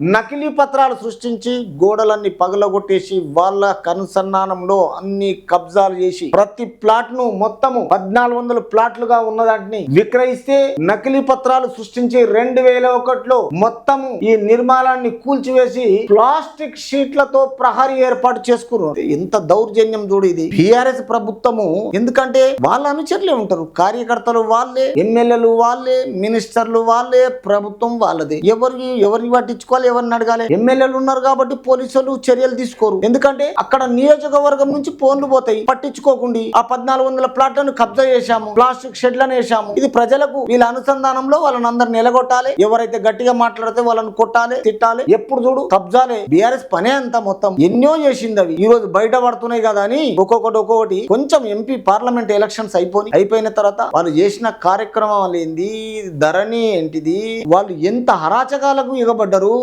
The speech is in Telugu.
నకిలీ పత్రాలు సృష్టించి గోడలన్నీ పగలగొట్టేసి వాళ్ళ కనుసన్నానంలో అన్ని కబ్జాలు చేసి ప్రతి ప్లాట్ ను మొత్తము 1400 ప్లాట్లుగా ఉన్నదాన్ని విక్రయిస్తే నకిలీ పత్రాలు సృష్టించి 2001లో మొత్తము ఈ నిర్మాణాన్ని కూల్చివేసి ప్లాస్టిక్ షీట్లతో ప్రహరీ ఏర్పాటు చేసుకున్నారు. ఎంత దౌర్జన్యం చూడు ఇది బీఆర్ఎస్ ప్రభుత్వము. ఎందుకంటే వాళ్ళ అనుచరులే ఉంటారు, కార్యకర్తలు వాళ్ళే, ఎమ్మెల్యేలు వాళ్ళే, మినిస్టర్లు వాళ్ళే, ప్రభుత్వం వాళ్ళదే. ఎవరిని పట్టించుకోవాలి, ఎవరిని అడగాలి? ఎమ్మెల్యేలు ఉన్నారు కాబట్టి పోలీసులు చర్యలు తీసుకోరు. ఎందుకంటే అక్కడ నియోజకవర్గం నుంచి ఫోన్లు పోతాయి. పట్టించుకోకుండా ఆ 1400 ప్లాట్లను కబ్జా చేశాము, ప్లాస్టిక్ షెడ్లను వేసాము. ఇది ప్రజలకు వీళ్ళ అనుసంధానంలో వాళ్ళని అందరు నిలగొట్టాలి. ఎవరైతే గట్టిగా మాట్లాడితే వాళ్ళని కొట్టాలి, తిట్టాలి. ఎప్పుడు చూడు కబ్జాలే. బీఆర్ఎస్ పనే అంతా మొత్తం ఎన్నో చేసింది. అవి ఈ రోజు బయట పడుతున్నాయి కదా అని ఒక్కొక్కటి కొంచెం ఎంపీ పార్లమెంట్ ఎలక్షన్స్ అయిపోయిన తర్వాత వాళ్ళు చేసిన కార్యక్రమాలు ఏంది, ధరణి ఏంటిది, వాళ్ళు ఎంత అరాచకాలకు ఎగబడ్డారు.